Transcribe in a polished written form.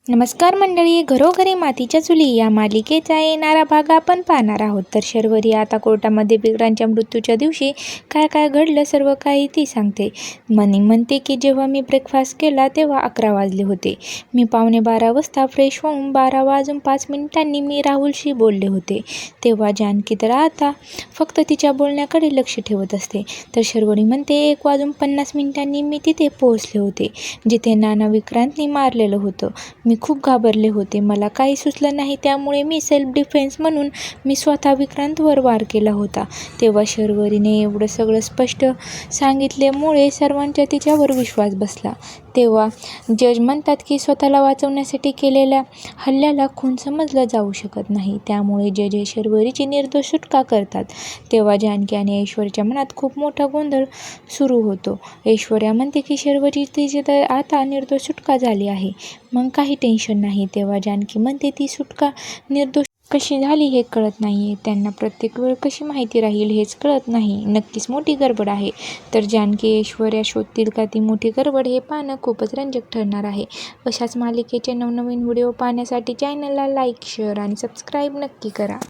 नमस्कार मंडळी, घरोघरी मातीच्या चुली या मालिकेचा येणारा भाग आपण पाहणार आहोत. तर शर्वरी आता कोर्टामध्ये विक्रांतच्या मृत्यूच्या दिवशी काय काय घडलं सर्व काही ती सांगते. मनी म्हणते की जेव्हा मी ब्रेकफास्ट केला तेव्हा 11 वाजले होते. मी 11:15 वाजता फ्रेश होऊन 12:05 मी राहुलशी बोलले होते. तेव्हा जानकी तर आता फक्त तिच्या बोलण्याकडे लक्ष ठेवत असते. तर शर्वरी म्हणते 1:50 मी तिथे पोहोचले होते जिथे नाना विक्रांतनी मारलेलं होतं. मी खूप घाबरले होते. मला काही सुचलं नाही, त्यामुळे मी सेल्फ डिफेन्स म्हणून मी स्वतः विक्रांतवर वार केला होता. तेव्हा शर्वरीने एवढं सगळं स्पष्ट सांगितल्यामुळे सर्वांचा तिच्यावर विश्वास बसला. तेव्हा जज म्हणतात की स्वतःला वाचवण्यासाठी केलेल्या हल्ल्याला खून समजला जाऊ शकत नाही, त्यामुळे जज शर्वरीची निर्दोष सुटका करतात. तेव्हा जानकी आणि ऐश्वर्याच्या मनात खूप मोठा गोंधळ सुरू होतो. ऐश्वर्या म्हणते की शर्वरी तिची तर आता निर्दोष सुटका झाली आहे, मग काही टेन्शन नाही. तेव्हा जानकी म्हणते ती सुटका निर्दोष कशी झाली हे कळत नाही, त्यांना प्रत्येक वेळ कशी माहिती राहील हेच कळत नाही. नक्कीच मोठी गडबड आहे. तर जानकी ऐश्वर्या शोधतील का ती मोठी गडबड, हे पाहणं खूपच रंजक ठरणार आहे. अशाच मालिकेचे नवनवीन व्हिडिओ पाहण्यासाठी चॅनलला लाईक, शेअर आणि सबस्क्राईब नक्की करा.